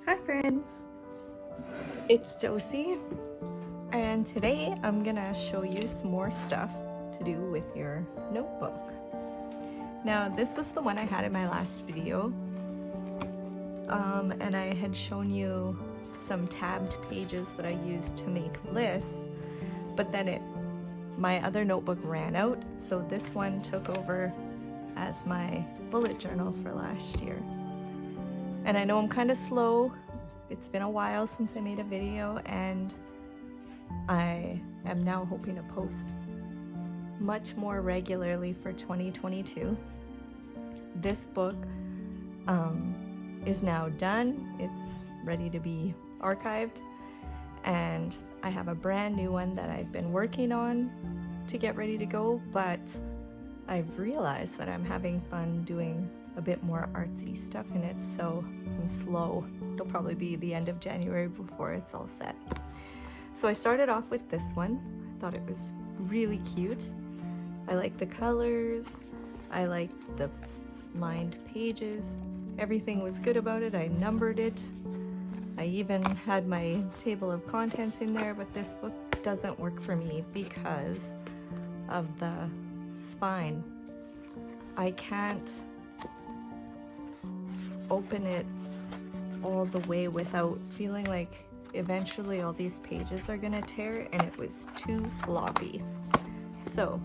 Hi friends, it's Josie, and today I'm gonna show you some more stuff to do with your notebook. Now this was the one I had in my last video, and I had shown you some tabbed pages that I used to make lists, but then my other notebook ran out, so this one took over as my bullet journal for last year. And I know I'm kind of slow. It's been a while since I made a video, and I am now hoping to post much more regularly for 2022. This book is now done. It's ready to be archived, and I have a brand new one that I've been working on to get ready to go, but I've realized that I'm having fun doing a bit more artsy stuff in it, so I'm slow. It'll probably be the end of January before it's all set. So I started off with this one. I thought it was really cute. I like the colors, I liked the lined pages, everything was good about it. I numbered it. I even had my table of contents in there, but this book doesn't work for me because of the spine. I can't open it all the way without feeling like eventually all these pages are gonna tear, and it was too floppy. So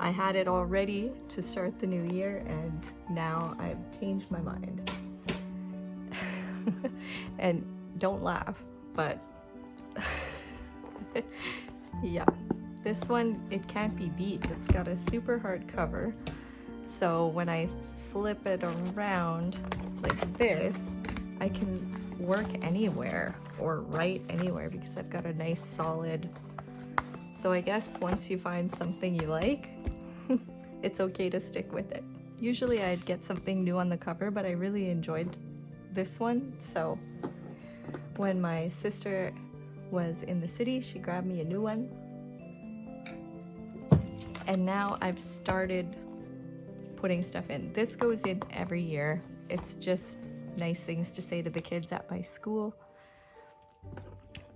I had it all ready to start the new year, and now I've changed my mind. And don't laugh, but yeah, this one, it can't be beat. It's got a super hard cover, so when I flip it around like this, I can work anywhere or write anywhere because I've got a nice solid. So I guess once you find something you like, it's okay to stick with it. Usually I'd get something new on the cover, but I really enjoyed this one. So when my sister was in the city, she grabbed me a new one. And now I've started putting stuff in. This goes in every year. It's just nice things to say to the kids at my school.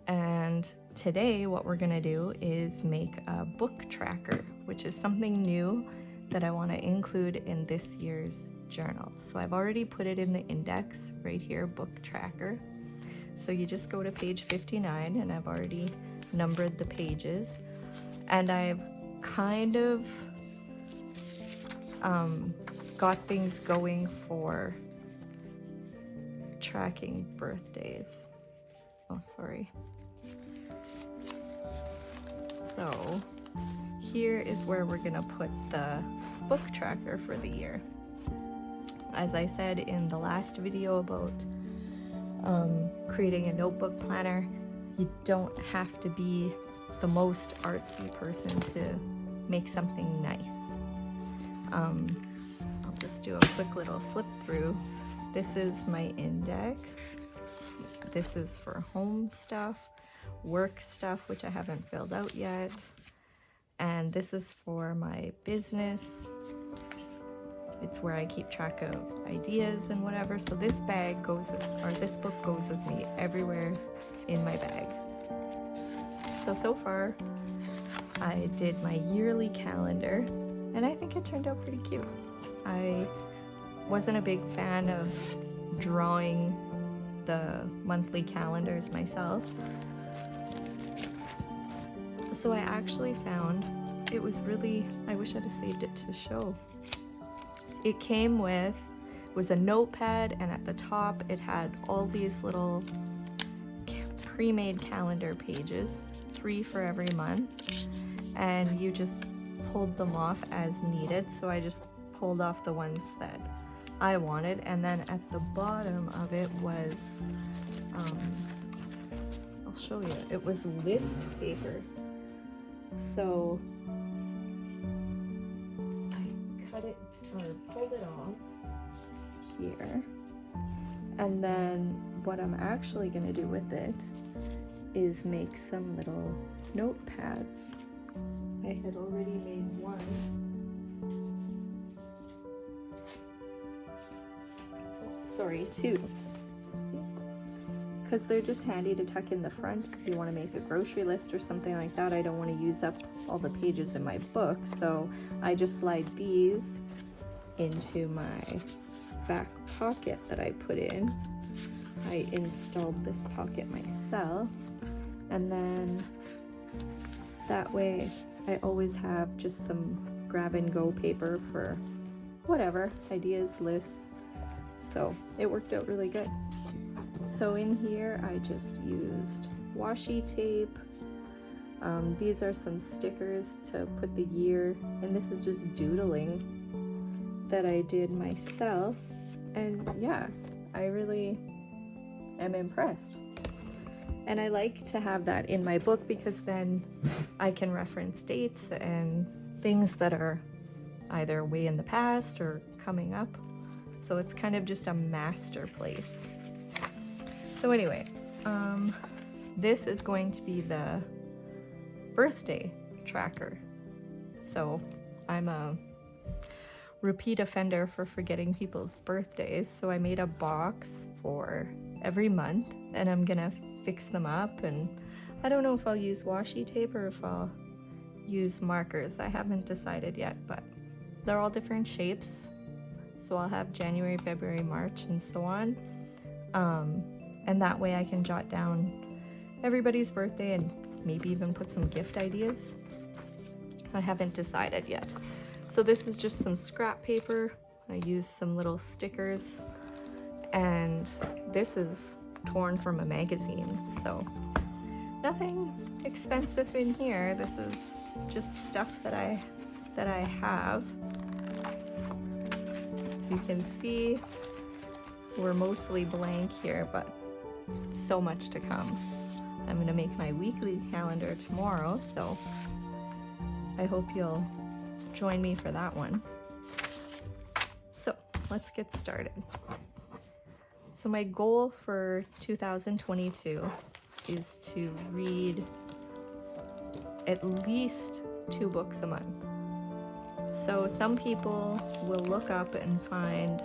And today what we're gonna do is make a book tracker, which is something new that I want to include in this year's journal. So I've already put it in the index right here, book tracker. So you just go to page 59, and I've already numbered the pages, and I've kind of got things going for tracking birthdays. Oh, sorry. So here is where we're gonna put the book tracker for the year. As I said in the last video about creating a notebook planner, you don't have to be the most artsy person to make something nice. I'll just do a quick little flip through. This is my index. This is for home stuff, work stuff, which I haven't filled out yet. And this is for my business. It's where I keep track of ideas and whatever. So this bag goes with, or this book goes with me everywhere in my bag. So far, I did my yearly calendar, and I think it turned out pretty cute. I wasn't a big fan of drawing the monthly calendars myself, so I actually found it was really, I wish I'd have saved it to show. It came with, was a notepad, and at the top it had all these little pre-made calendar pages, 3 for every month, and you just pulled them off as needed. So I just pulled off the ones that I wanted, and then at the bottom of it was, I'll show you, it was list paper. So I cut it, or pulled it off here, and then what I'm actually going to do with it is make some little notepads. I had already made one. Sorry, two. See? because they're just handy to tuck in the front if you want to make a grocery list or something like that. I don't want to use up all the pages in my book, so I just slide these into my back pocket that I put in. I installed this pocket myself, and then that way I always have just some grab and go paper for whatever, ideas, lists. So it worked out really good. So in here I just used washi tape. These are some stickers to put the year, and this is just doodling that I did myself. And yeah, I really am impressed. And I like to have that in my book because then I can reference dates and things that are either way in the past or coming up. So it's kind of just a master place. So anyway, this is going to be the birthday tracker. So I'm a repeat offender for forgetting people's birthdays. So I made a box for every month, and I'm gonna fix them up. And I don't know if I'll use washi tape or if I'll use markers. I haven't decided yet, but they're all different shapes. So I'll have January, February, March, and so on. And that way I can jot down everybody's birthday and maybe even put some gift ideas. I haven't decided yet. So this is just some scrap paper. I used some little stickers, and this is torn from a magazine, so nothing expensive in here. This is just stuff that I have. As you can see, we're mostly blank here, but so much to come. I'm gonna make my weekly calendar tomorrow, so I hope you'll join me for that one. So let's get started. So my goal for 2022 is to read at least 2 books a month. So some people will look up and find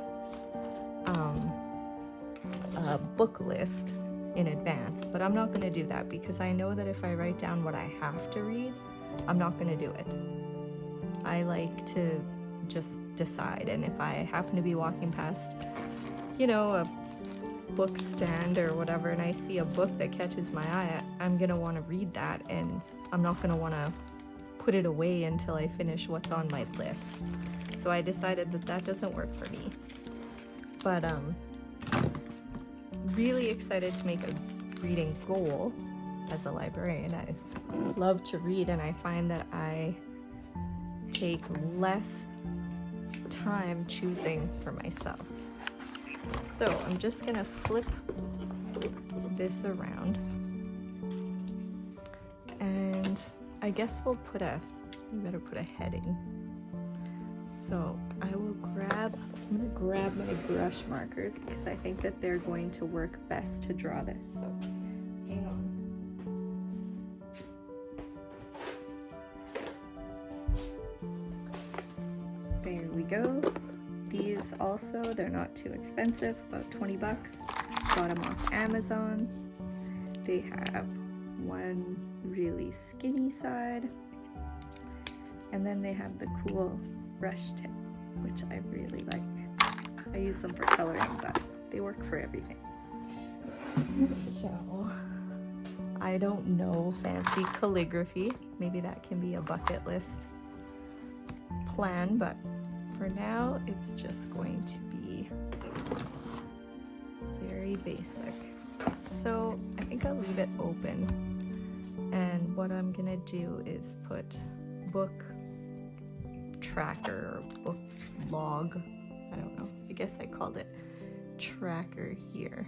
a book list in advance, but I'm not going to do that because I know that if I write down what I have to read, I'm not going to do it. I like to just decide, and if I happen to be walking past, you know, a book stand or whatever, and I see a book that catches my eye, I'm going to want to read that, and I'm not going to want to put it away until I finish what's on my list. So I decided that that doesn't work for me. But really excited to make a reading goal as a librarian. I love to read, and I find that I take less time choosing for myself. So I'm just gonna flip this around, and I guess we better put a heading. So I'm gonna grab my brush markers because I think that they're going to work best to draw this. So hang on. There we go. These also, they're not too expensive, about 20 bucks. Got them off Amazon. They have one really skinny side, and then they have the cool brush tip, which I really like. I use them for coloring, but they work for everything. So, I don't know fancy calligraphy. Maybe that can be a bucket list plan, but for now, it's just going to be very basic. So I think I'll leave it open, and what I'm gonna do is put book tracker or book log, I don't know, I guess I called it tracker here.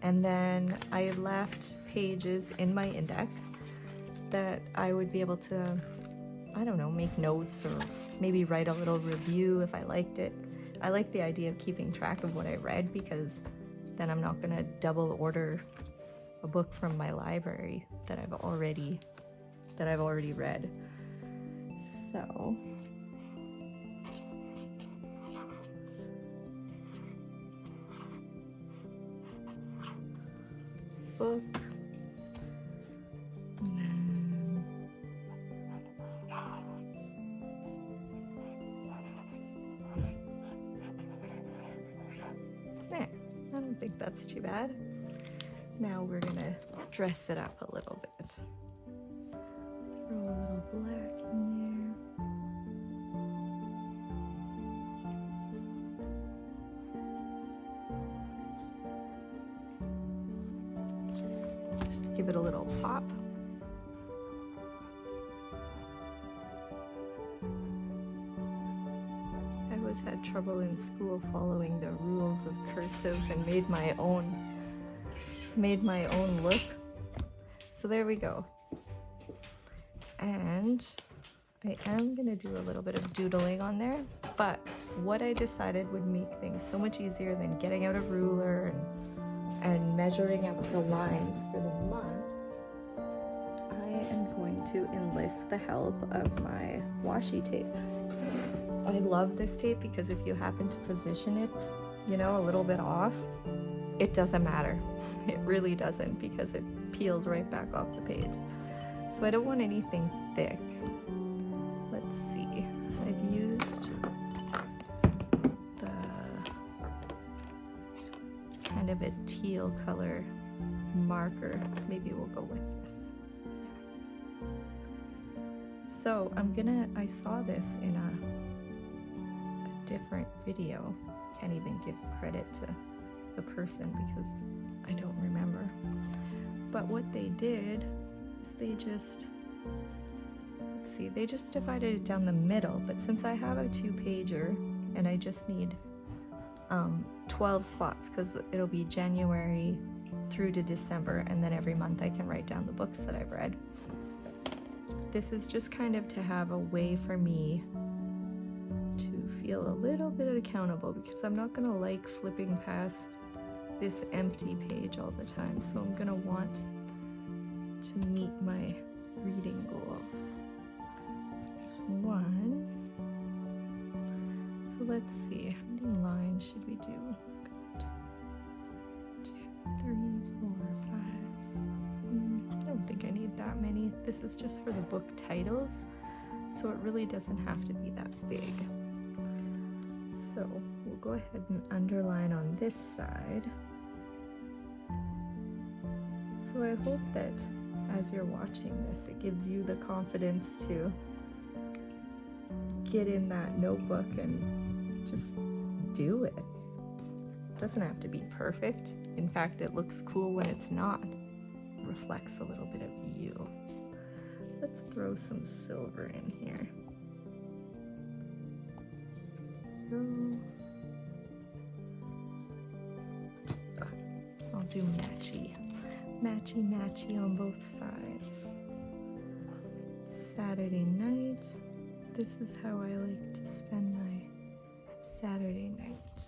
And then I left pages in my index that I would be able to, I don't know, make notes or maybe write a little review if I liked it. I like the idea of keeping track of what I read because then I'm not gonna double order a book from my library that I've already read. So book. And then there. I don't think that's too bad. Now we're gonna dress it up a little bit. Throw a little black in there. Just give it a little pop. I always had trouble in school following the rules of cursive and made my own look. So there we go. And I am gonna do a little bit of doodling on there, but what I decided would make things so much easier than getting out a ruler and measuring up the lines for the month, I am going to enlist the help of my washi tape. I love this tape because if you happen to position it, you know, a little bit off, it doesn't matter. It really doesn't, because it peels right back off the page. So I don't want anything thick. Let's see. I've used the kind of a teal color marker. Maybe we'll go with this. So I saw this in a different video. Can't even give credit to the person because I don't remember. But what they did is they just divided it down the middle. But since I have a 2-pager and I just need 12 spots, because it'll be January through to December, and then every month I can write down the books that I've read. This is just kind of to have a way for me to feel a little bit accountable, because I'm not gonna like flipping past this empty page all the time. So I'm gonna want to meet my reading goals. So there's one. So let's see, how many lines should we do? 2, 3, 4, 5. I don't think I need that many. This is just for the book titles, so it really doesn't have to be that big. So we'll go ahead and underline on this side. So I hope that as you're watching this, it gives you the confidence to get in that notebook and just do it. It doesn't have to be perfect. In fact, it looks cool when it's not. It reflects a little bit of you. Let's throw some silver in here. I'll do matchy on both sides. Saturday night. This is how I like to spend my Saturday night.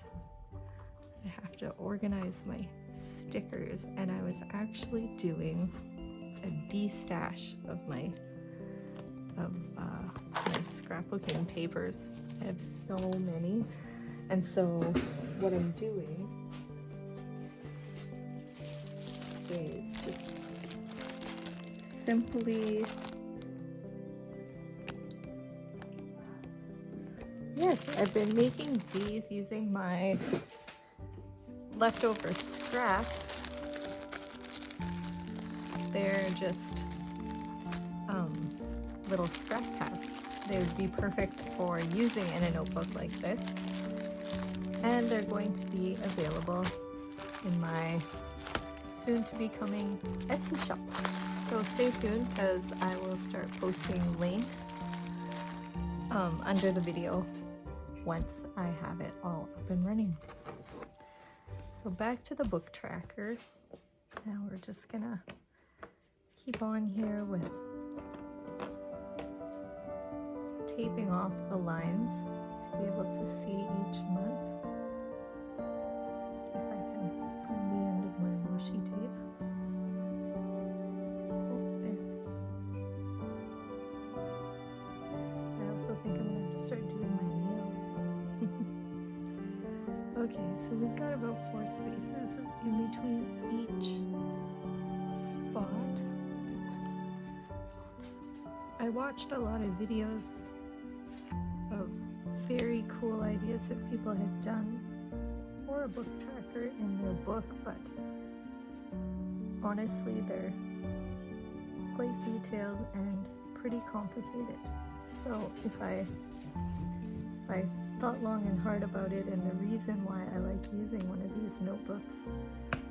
I have to organize my stickers, and I was actually doing a de-stash of my scrapbooking papers. I have so many, and so what I'm doing is just simply, yes, I've been making these using my leftover scraps. They're just little scrap packs. They would be perfect for using in a notebook like this, and they're going to be available in my soon to be coming Etsy shop. So stay tuned, because I will start posting links under the video once I have it all up and running. So back to the book tracker. Now we're just gonna keep on here with taping off the lines to be able to see each month. If I can find the end of my washi tape. Oh, there it is. I also think I'm gonna have to start doing my nails. Okay, so we've got about 4 spaces in between each spot. I watched a lot of videos of very cool ideas that people had done for a book tracker in their book, but honestly they're quite detailed and pretty complicated. So if I thought long and hard about it, and the reason why I like using one of these notebooks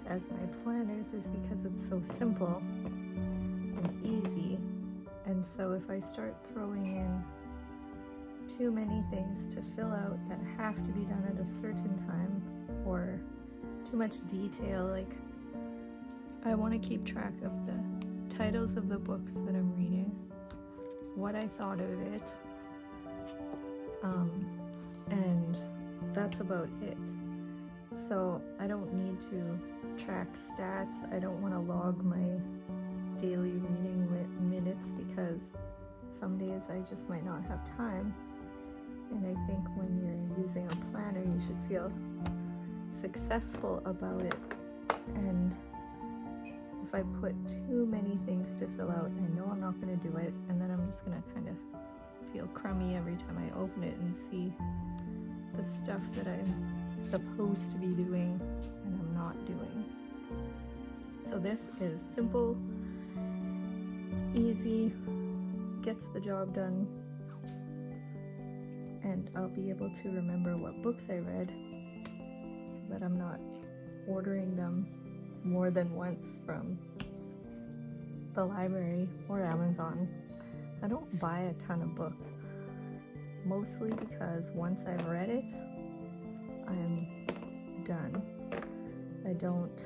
as my planners is because it's so simple and easy. And so if I start throwing in too many things to fill out that have to be done at a certain time, or too much detail, like I want to keep track of the titles of the books that I'm reading, what I thought of it, and that's about it. So I don't need to track stats. I don't want to log my daily reading minutes because some days I just might not have time. And I think when you're using a planner, you should feel successful about it. And if I put too many things to fill out, I know I'm not going to do it, and then I'm just going to kind of feel crummy every time I open it and see the stuff that I'm supposed to be doing and I'm not doing. So this is simple, easy, gets the job done, and I'll be able to remember what books I read so that I'm not ordering them more than once from the library or Amazon. I don't buy a ton of books, mostly because once I've read it, I'm done. I don't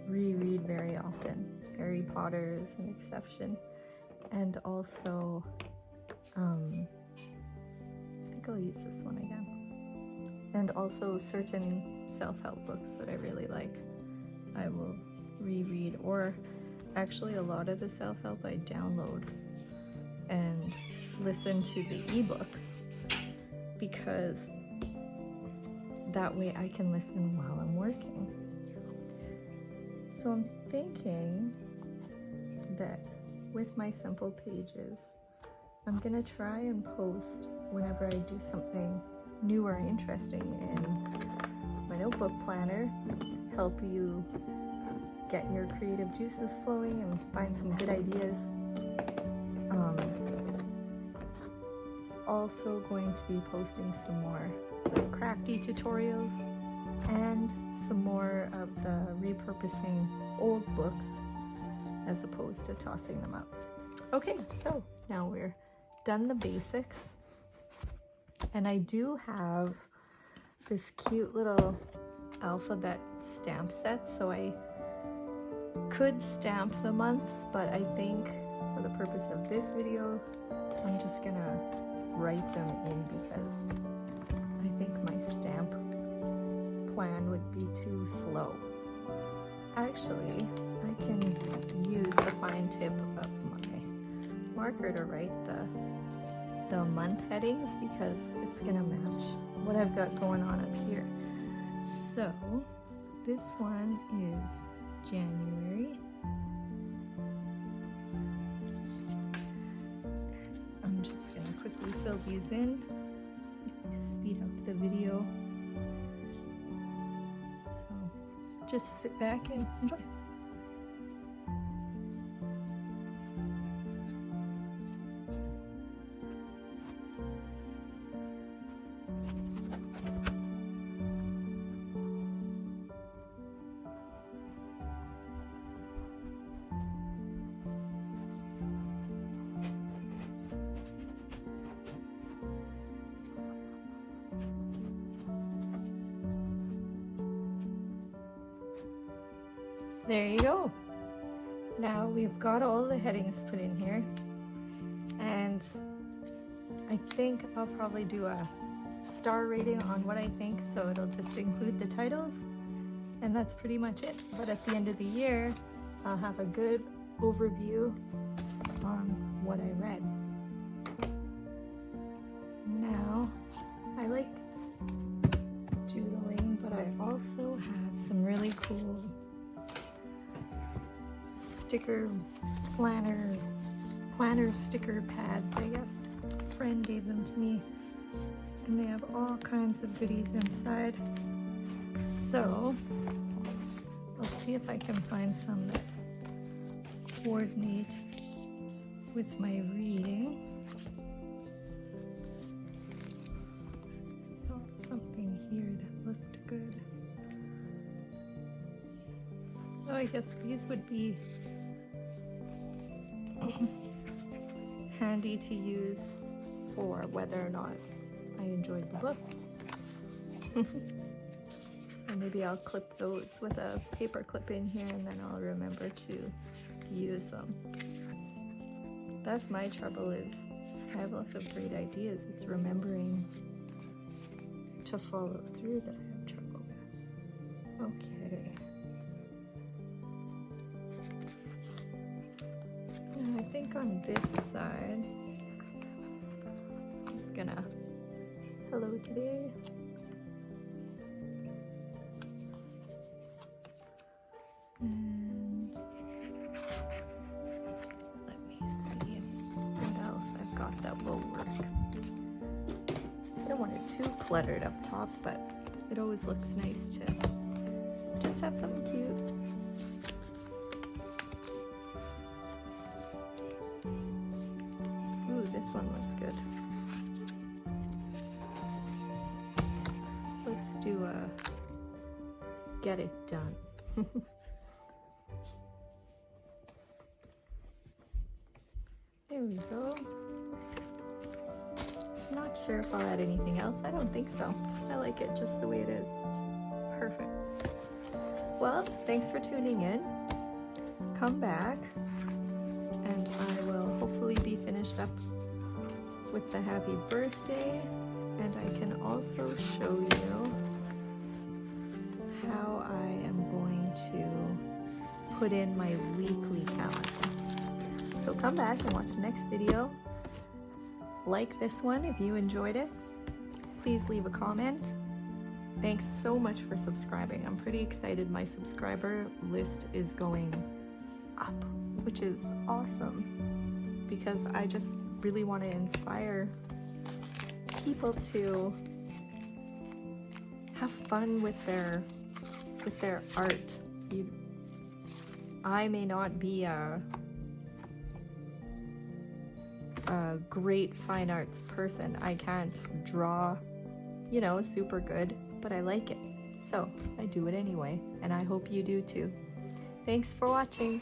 reread very often. Harry Potter is an exception. And also, I think I'll use this one again. And also certain self-help books that I really like, I will reread, or actually a lot of the self-help I download and listen to the ebook, because that way I can listen while I'm working. So I'm thinking that with my simple pages, I'm gonna try and post whenever I do something new or interesting in my notebook planner, help you get your creative juices flowing and find some good ideas. Also going to be posting some more crafty tutorials and some more of the repurposing old books as opposed to tossing them out. Okay, so now we're done the basics, and I do have this cute little alphabet stamp set, so I could stamp the months, but I think for the purpose of this video I'm just gonna write them in because I think my stamp plan would be too slow. Actually, I can use the fine tip of my marker to write the month headings because it's gonna match what I've got going on up here. So this one is January. I'm just gonna quickly fill these in, speed up the video. So just sit back and enjoy. There you go. Now we've got all the headings put in here, and I think I'll probably do a star rating on what I think, so it'll just include the titles, and that's pretty much it. But at the end of the year, I'll have a good overview on what I read. Now, I like doodling, but I also have some really cool sticker planner sticker pads, I guess. A friend gave them to me, and they have all kinds of goodies inside. So I'll see if I can find some that coordinate with my reading. Saw something here that looked good. Oh, I guess these would be handy to use for whether or not I enjoyed the book. So maybe I'll clip those with a paper clip in here, and then I'll remember to use them. That's my trouble, is I have lots of great ideas. It's remembering to follow through that I have trouble with. Okay. And I think on this side, I'm just gonna hello today. And let me see what else I've got that will work. I don't want it too cluttered up top, but it always looks nice to just have something cute. Ooh, this one looks good. Let's do a get it done. There we go. Not sure if I'll add anything else. I don't think so. I like it just the way it is. Perfect. Well, thanks for tuning in. Come back and I will hopefully be finished up with the happy birthday, and I can also show you how I am going to put in my weekly calendar. So come back and watch the next video. Like this one if you enjoyed it. Please leave a comment. Thanks so much for subscribing. I'm pretty excited. My subscriber list is going up, which is awesome, because I just really want to inspire people to have fun with their art. I may not be a great fine arts person. I can't draw, super good, but I like it. So I do it anyway, and I hope you do too. Thanks for watching.